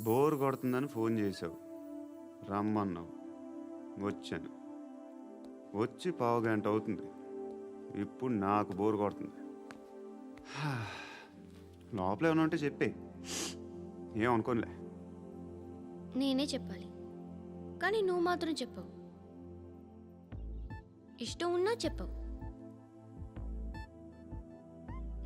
Bore కొడుతుందని phone చేసావు, రమ్మన్నావు, వచ్చాను. వచ్చి పావుగంట అవుతుంది. ఇప్పుడు నాకు బోర్ కొడుతుంది. లోపల ఏమైనా ఉంటే చెప్పే, ఏమనుకోనిలే. నేనే చెప్పాలి, కానీ నువ్వు మాత్రం చెప్పవు. ఇష్టం ఉన్నా చెప్పవు.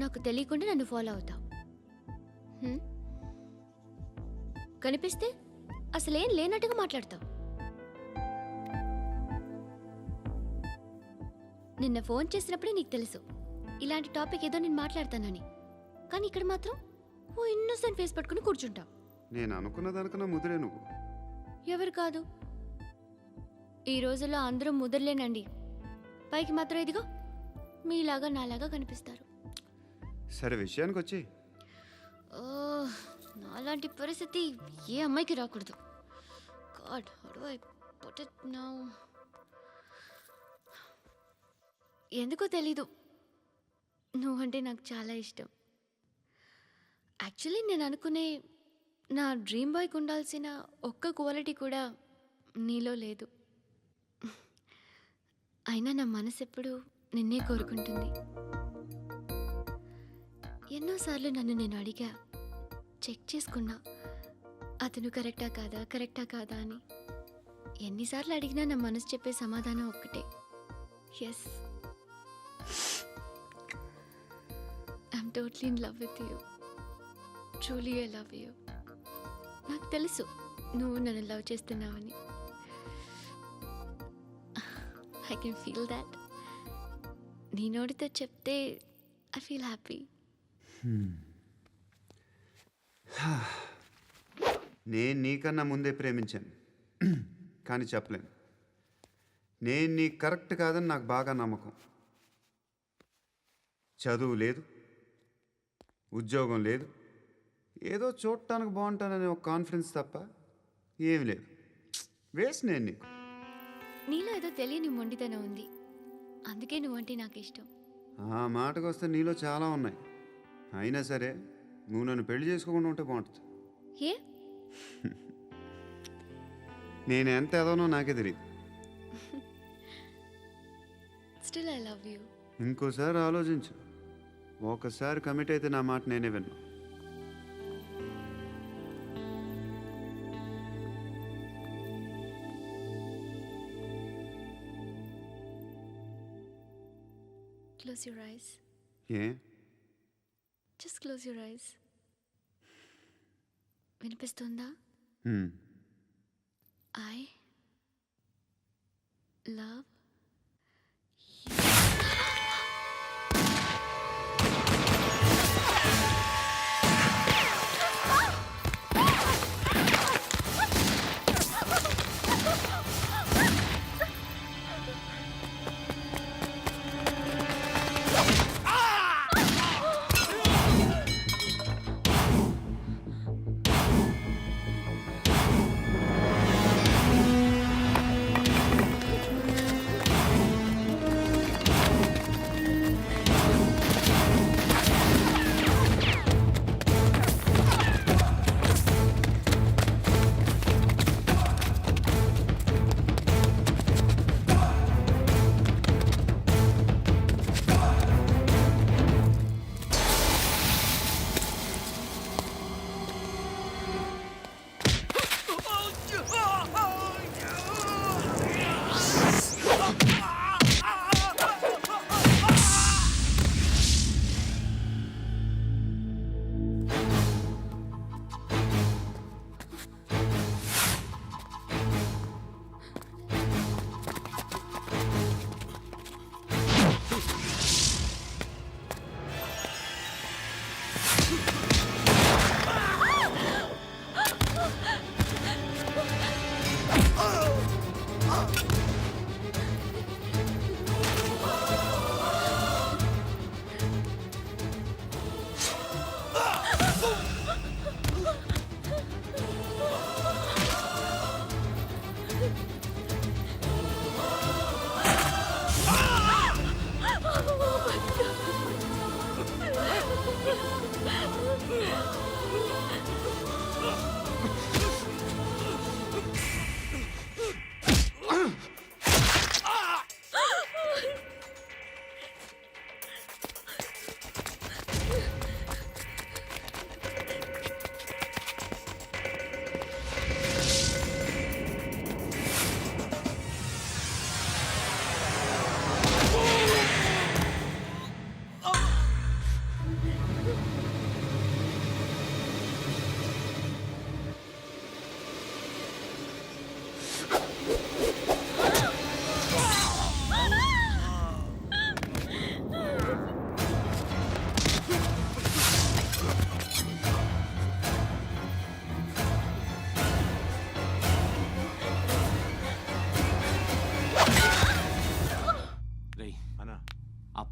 నాకు తెలియకుండా నన్ను ఫాలో అవుతావు. కనిపిస్తే అసలేం లేనట్టుగా మాట్లాడతావు. నిన్న ఫోన్ చేసినప్పుడే నీకు తెలుసు ఇలాంటి టాపిక్ ఏదో నేను మాట్లాడతానని. కానీ ఇక్కడ మాత్రం ఓ ఇన్నోసెంట్ ఫేస్ పట్టుకుని కూర్చుంటావు. నేను అనుకున్న దానికన్నా ముదిరే నువ్వు. ఎవరు కాదు, ఈ రోజుల్లో అందరూ ముదరలేనండి. పైకి మాత్రం ఇదిగో మీలాగా నాలాగా కనిపిస్తారు. సరే విషయానికి వచ్చి. నాలాంటి పరిస్థితి ఏ అమ్మాయికి రాకూడదు. God, how do I put it now? ఎందుకో తెలీదు, నువ్వంటే నాకు చాలా ఇష్టం. యాక్చువల్లీ నేను అనుకునే నా డ్రీమ్ బాయ్కి ఉండాల్సిన ఒక్క క్వాలిటీ కూడా నీలో లేదు. అయినా నా మనసు ఎప్పుడు నిన్నే కోరుకుంటుంది. ఎన్నోసార్లు నన్ను నేను అడిగా, చెక్ చేసుకున్నా అతను కరెక్టా కాదా అని. ఎన్నిసార్లు అడిగినా నా మనసు చెప్పే సమాధానం ఒక్కటే, yes, I'm totally in love with you. Truly I love you. నాకు తెలుసు నువ్వు నన్ను లవ్ చేస్తున్నావని. I can feel that. నీ నోటితో చెప్తే ఐ ఫీల్ హ్యాపీ. నేను నీకన్నా ముందే ప్రేమించాను, కానీ చెప్పలేను. నేను నీకు కరెక్ట్ కాదని నాకు బాగా నమ్మకం. చదువు లేదు, ఉద్యోగం లేదు, ఏదో చూడటానికి బాగుంటాననే ఒక కాన్ఫిడెన్స్ తప్ప ఏమి లేదు. వేస్ట్ నేను నీకు. నీలో ఏదో తెలియని మొండితనం ఉంది, అందుకే నువ్వంటే నాకు ఇష్టం. ఆ మాటకు వస్తే నీలో చాలా ఉన్నాయి. అయినా సరే నువ్వు నన్ను పెళ్లి చేసుకోకుండా ఉంటే బాగుంటుంది. ఏ? నేను ఎంత ఎదవనో నాకే తెలియదు. Still I love you. ఇంకోసారి ఆలోచించు. ఒకసారి కమిట్ అయితే నా మాట నేనే విన్నా. Close your eyes. A? Just close your eyes. వినిపిస్తుందా? I love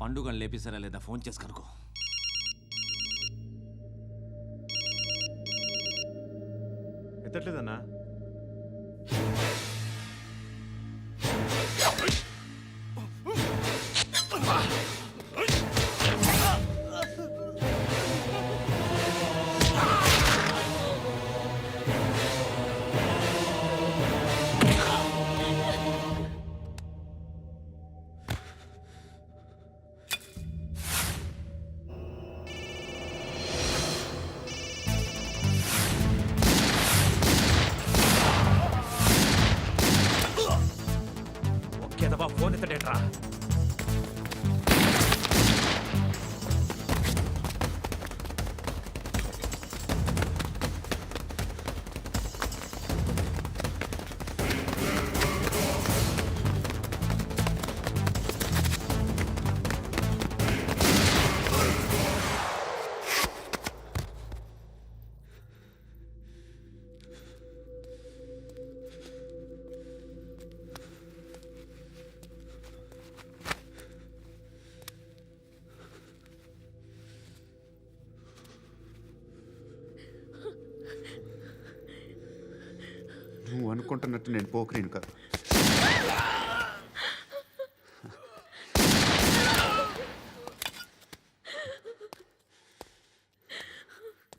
పండుగ లేపిస్తారా లేదా ఫోన్ చేసి కనుకో. ఎత్తట్లేదన్నా. ఒకేదవా ఫోన్ ఎత్తడేట్రా. నువ్వు అనుకుంటున్నట్టు నేను పోకరీని కాదు.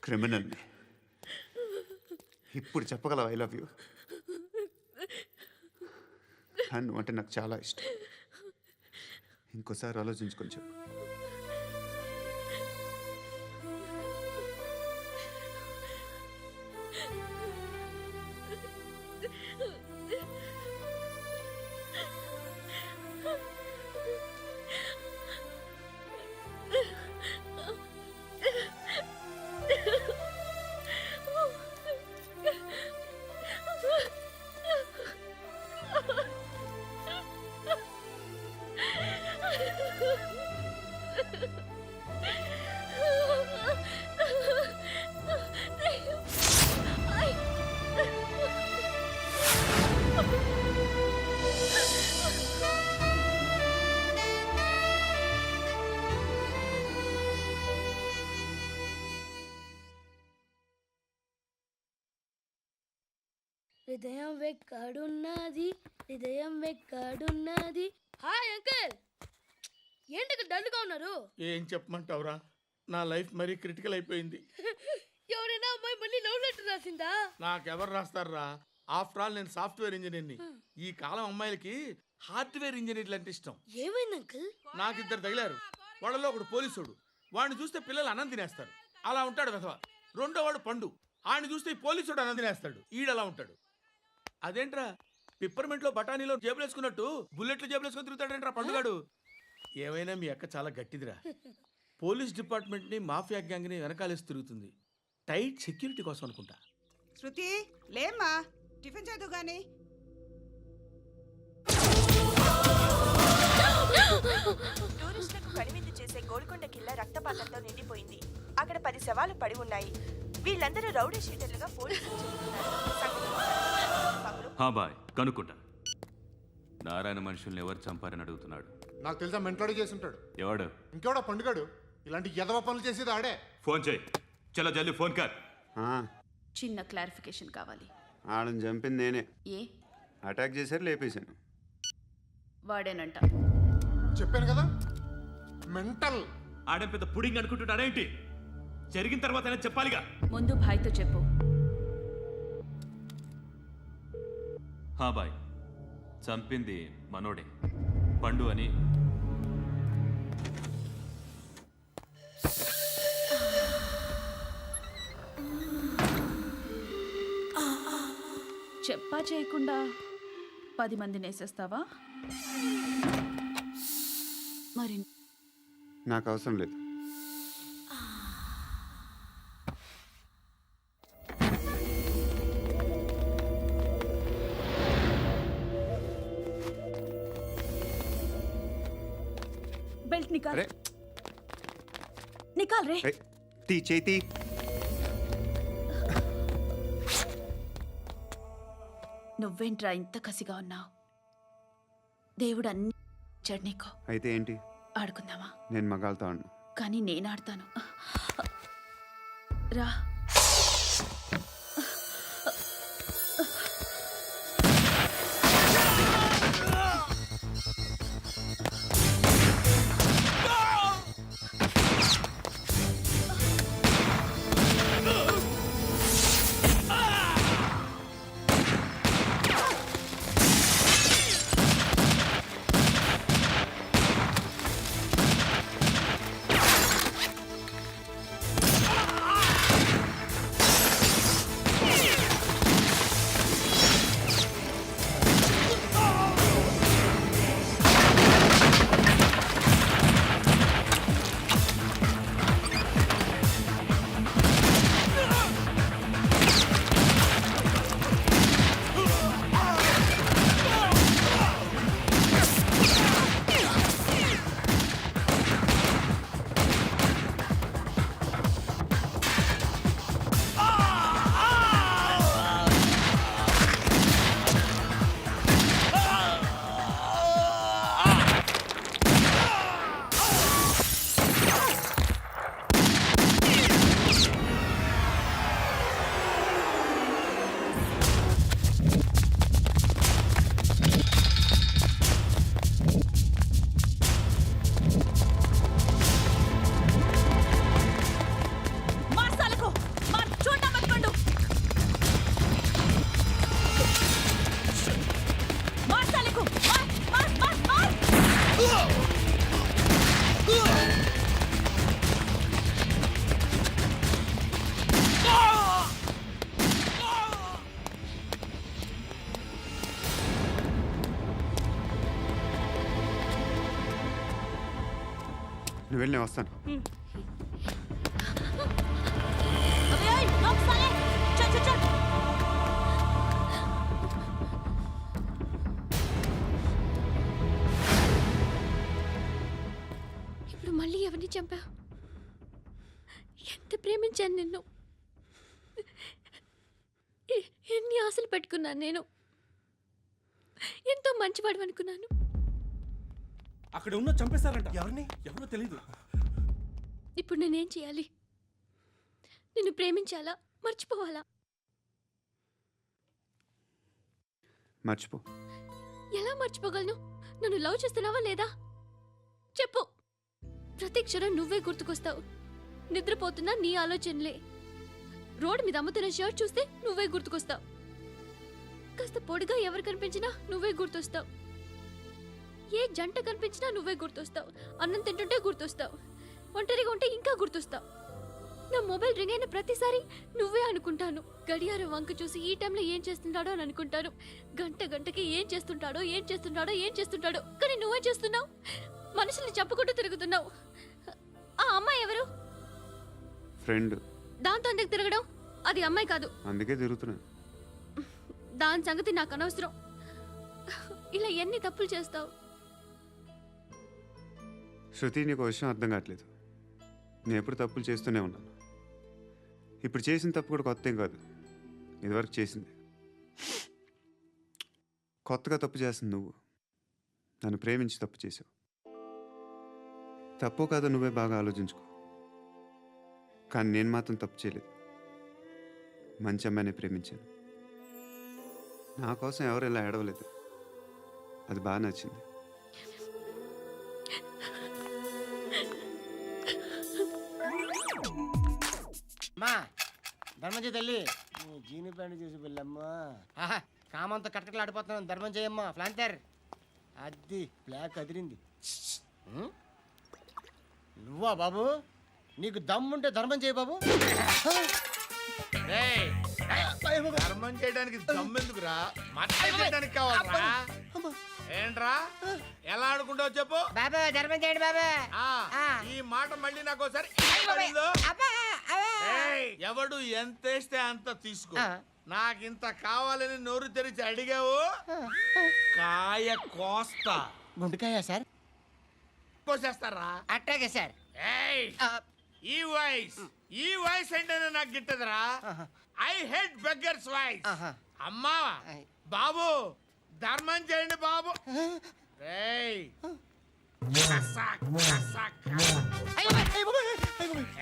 క్రిమినల్ని. ఇప్పుడు చెప్పగలవు ఐ లవ్ యూ. నువ్వు అంటే నాకు చాలా ఇష్టం. ఇంకోసారి ఆలోచించుకొని చెప్పు. హృదయం వెక్కడున్నది, హృదయం వెక్కడున్నది. హాయ్ అంకుల్, ఏంటి డల్గా ఉన్నారు? ఏం చెప్పమంటావురా, నా లైఫ్ మరీ క్రిటికల్ అయిపోయింది. ఎవరైనా అమ్మాయి మళ్ళీ లవ్ లెటర్ రాసిందా? నాకెవరు రాస్తారా? ఆఫ్టర్ ఆల్ నేను సాఫ్ట్వేర్ ఇంజనీర్ని. ఈ కాలం అమ్మాయిలకి హార్డ్వేర్ ఇంజనీర్లు అంటే ఇష్టం. ఏమైంది అంకుల్? నాకు ఇద్దరు తగిలారు. వాళ్ళలో ఒకడు పోలీసుడు. వాడిని చూస్తే పిల్లలు అన్నం తినేస్తారు, అలా ఉంటాడు వెధవ. రెండో వాడు పండు. ఆయన చూస్తే ఈ పోలీసుడు అన్నం తినేస్తాడు, ఈడలా ఉంటాడు. అదేంట్రా పిప్పర్మెంట్లో బఠానీలో జేబులు వేసుకున్నట్టు బుల్లెట్లు జేబులు వేసుకుని తిరుగుతాడేంట్రా పండుగాడు. ఏమైనా మీ అక్క చాలా గట్టిదిరా. పోలీస్ డిపార్ట్మెంట్ని మాఫియా గ్యాంగ్ని వెనకాలేసి తిరుగుతుంది. టైట్ సెక్యూరిటీ కోసం అనుకుంటా. శృతి లేమ్మా, టిఫిన్ చేదు గాని. టూరిస్టులకు కనువిందు చేసే గోల్కొండ కిల్లా రక్తపాతంతో నిండిపోయింది. అక్కడ 10 శవాలు పడి ఉన్నాయి. వీళ్ళందరూ రౌడీ షీటర్లుగా పోలీసులు బాయ్ కనుక్కుంటా. నారాయణ మనుషుల్ని ఎవరు చంపారని అడుగుతున్నాడు. నాకు తెలుసా మెంటోడు చేసి ఉంటాడు. ఎవడు? ఇంకెవడో పండుగాడు. ఇలాంటి ఎదవ పనులు చేసేది ఆడే. ఫోన్ చేయి. చలో జల్లి ఫోన్ కర్. చిన్న క్లారిఫికేషన్ కావాలి. ఆడని చంపింది నేనే. ఏ అటాక్ చేశారు, లేపేశాను. వాడేనంట. చెప్పాను కదా మెంటల్. ఆడే పెద్ద పుడింగ్ అనుకుంటున్నాడేంటి? జరిగిన తర్వాత అయినా చెప్పాలిగా. ముందు భాయ్తో చెప్పు. బాయ్ చంపింది మనోడే, పండు అని. చెప్పా చేయకుండా 10 మందిని వేసేస్తావా? మరి నాకు అవసరం లేదు. బెల్ట్ నికాల్. అరే నికాల్ రే. తీ చేతి. నువ్వేంట్రా ఇంత కసిగా ఉన్నావు? దేవుడు అన్ని ఇచ్చాడు నీకు. అయితే ఏంటి? ఆడుకుందామా? నేను మగాళ్ళతో ఆడను. కానీ నేను ఆడతాను. రా. నువ్వు వెళ్ళి నేను వస్తాను. ఇప్పుడు మళ్ళీ ఎవరిని చంపా? ఎంత ప్రేమించాను నిన్ను, ఎన్ని ఆశలు పెట్టుకున్నాను నేను, ఎంతో మంచివాడు అనుకున్నాను. అక్కడ ఉన్న చంపేస్తారంట. ఎవరిని? ఎవరో తెలీదు. ఇప్పుడు నేనేం చేయాలి? నిన్ను ప్రేమించాలా, మర్చిపోవాలా? మర్చిపో. ఎలా మర్చిపోగలను? నన్ను లవ్ చేస్తున్నావా లేదా చెప్పు. ప్రతి క్షణం నువ్వే గుర్తుకొస్తావు. నిద్రపోతున్నా నీ ఆలోచనలే. రోడ్డు మీద అమ్ముతున్న షర్ట్ చూస్తే నువ్వే గుర్తుకొస్తావు. కాస్త పొడిగా ఎవరు కనిపించినా నువ్వే గుర్తొస్తావు. ఏ జంట కనిపించినా నువ్వే గుర్తొస్తావు. అన్నం తింటుంటే గుర్తొస్తావు. ఒంటరిగా ఉంటే ఇంకా గుర్తొస్తావు. నా మొబైల్ రింగ్ అయిన ప్రతిసారి నువ్వే అనుకుంటాను. గడియారం వంక చూసి ఈ టైంలో ఏం చేస్తుంటాడో అని అనుకుంటాను. గంట గంటకి ఏం చేస్తుంటాడో కానీ నువ్వే చేస్తున్నావు. మనుషుల్ని చెప్పుకుంటూ తిరుగుతున్నావు. ఆ అమ్మాయి ఎవరు? ఫ్రెండ్. దాంతో ఎందుకు తిరగడం? అది అమ్మాయి కాదు. అందుకే తిరుగుతున్నా. దాని సంగతి నాకు అనవసరం. ఇలా ఎన్ని తప్పులు చేస్తావు? శృతి, నీకు విషయం అర్థం కావట్లేదు. నేను ఎప్పుడు తప్పులు చేస్తూనే ఉన్నాను. ఇప్పుడు చేసిన తప్పు కూడా కొత్త ఏం కాదు, ఇదివరకు చేసింది. కొత్తగా తప్పు చేస్తుంది నువ్వు. నన్ను ప్రేమించి తప్పు చేసావు. తప్పో కాదో నువ్వే బాగా ఆలోచించుకో. కానీ నేను మాత్రం తప్పు చేయలేదు. మంచి అమ్మాయిని ప్రేమించాను. నా కోసం ఎవరు ఇలా ఏడవలేదు. అది బాగా నచ్చింది. మా ధర్మం తల్లి జీని ప్యాంట్ చేసి వెళ్ళమ్మా. కామంతో కట్టకలాడిపోతున్నాను. ధర్మం చేయమ్మా. ఫ్లాంతర్ అది బ్లాక్ అదిరింది. నువ్వా బాబు? నీకు దమ్ముంటే ధర్మం చేయ బాబు. ధర్మం చేయడానికి దమ్మెందుకురా? చేయడానికి కావాలరా? ఏంట్రా ఎలా ఆడుకుంటావు చెప్పు. బాబా ధర్మం చేయండి బాబా. ఈ మాట మళ్ళీ నాకు ఒకసారి ఎవడు ఎంత వేస్తే అంత తీసుకో. నాకింత కావాలని నోరు తెరిచి అడిగావు, కాయ కోస్తా. గుండెకాయ సార్? కోసేస్తారా? అట్టాగే సార్. ఈ వాయిస్ అంటేనే నాకు గిట్టదురా. I hate beggars voice. అమ్మా బాబు ధర్మం చేయండి బాబు.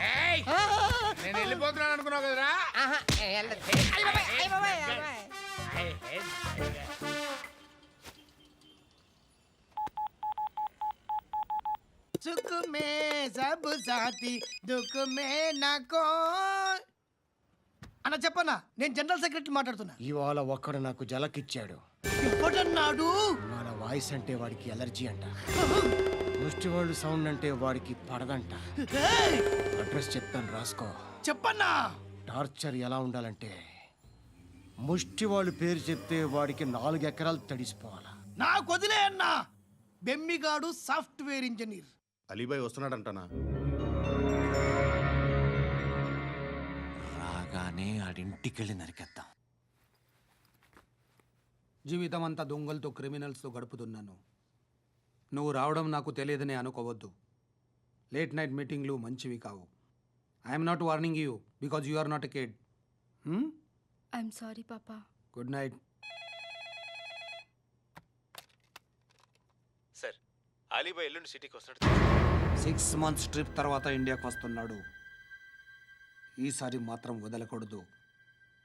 ఏయ్, నేను వెళ్ళిపోతున్నాను అనుకున్నావు కదరా సుఖ మే సబ్ సాతి దుఃఖ మే నాకో అన్న చెప్పన్నా, నేను జనరల్ సెక్రటరీ మాట్లాడుతున్నా. ఇవాళ ఒక్కడు నాకు జలకిచ్చాడు. ఎవడన్నాడు? మన వాయిస్ అంటే వాడికి ఎలర్జీ అంట, ముష్టి వాళ్ళు సౌండ్ అంటే వాడికి పడదంట. అడ్రస్ చెప్తాను, రాసుకో. చెప్పన్నా. టార్చర్ ఎలా ఉండాలంటే ముష్టి వాళ్ళు పేరు చెప్తే వాడికి 4 ఎకరాలు తడిసిపోవాలా. నాకు వదిలే అన్నా. బెమ్మిగాడు సాఫ్ట్వేర్ ఇంజనీర్. అలీబాయ్ వస్తున్నాడంటనా? రాగానే ఆడింటికెళ్ళి నరికేద్దాం. జీవితం అంతా దొంగలతో క్రిమినల్స్తో గడుపుతున్నాను. నువ్వు రావడం నాకు తెలియదని అనుకోవద్దు. లేట్ నైట్ మీటింగ్లు మంచివి కావు. I'm not warning you because you are not a kid. I'm sorry papa. Good night. Sir, Alibhai ఎల్లుండి సిటీకి వస్తాడు. 6 months ట్రిప్ తర్వాత ఇండియాకి వస్తున్నాడు. ఈసారి మాత్రం వదలకూడదు.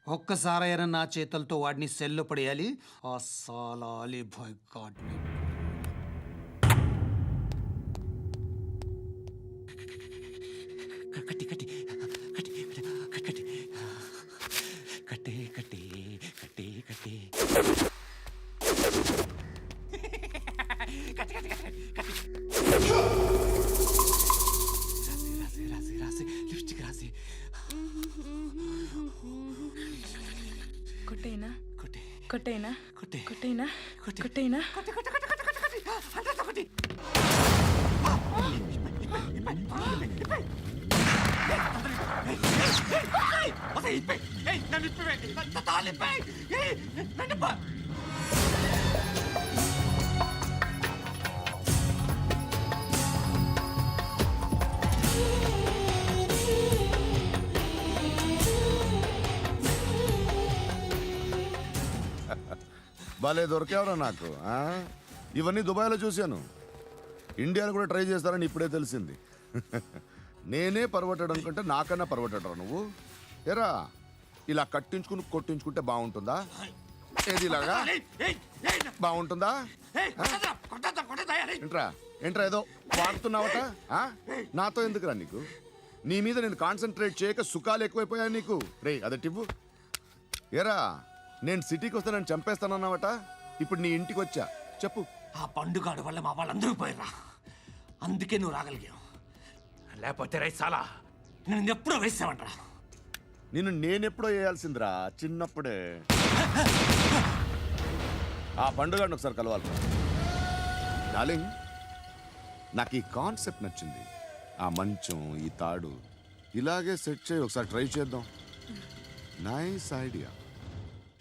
ఒక్కసారైనా నా చేతులతో వాడిని సెల్లు పడేయాలి. ఆ సాలా అలీబాయ్ గాడ్ని. కట్టి కట్టి కట్టి కట్టి కట్టి కట్టి కట్టి కట్టి రాసి రాసి రాసి లిప్స్టిక్ రాసి కొట్టేనా కొట్టి కొట్టేనా కొట్టి కొట్టేనా కొట్టి కొట్టేనా కొట్టి కొట్టి కొట్టి కొట్టి కొట్టి అంతా కొట్టి భలే దొరికేవరా నాకు. ఇవన్నీ దుబాయ్లో చూశాను. ఇండియాలో కూడా ట్రై చేస్తారని ఇప్పుడే తెలిసింది. నేనే పర్వటాడు అనుకుంటే నాకన్నా పర్వటాడరా నువ్వు. ఎరా ఇలా కట్టించుకుని కొట్టించుకుంటే బాగుంటుందా? ఏది ఇలాగా బాగుంటుందా? ఏంట్రా ఏంట్రా ఏదో వాడుతున్నావట? నాతో ఎందుకురా నీకు? నీ మీద నేను కాన్సన్ట్రేట్ చేయక సుఖాలు ఎక్కువైపోయాయి నీకు. రే అదటివ్వు. ఎరా నేను సిటీకి వస్తే నన్ను చంపేస్తానన్నావట. ఇప్పుడు నీ ఇంటికి వచ్చా. చెప్పు. ఆ పండుగాడు వల్ల మా వాళ్ళందరూ పోయిరా. అందుకే నువ్వు రాగలిగావు. లేకపోతే రైసాలా నేను ఎప్పుడో వేసావంటరా. నిన్ను నేనెప్పుడో వేయాల్సిందిరా, చిన్నప్పుడే. ఆ పండుగను ఒకసారి కలవాలి. డార్లింగ్, నాకు ఈ కాన్సెప్ట్ నచ్చింది. ఆ మంచం, ఈ తాడు ఇలాగే సెట్ చేయి, ఒకసారి ట్రై చేద్దాం. Nice idea.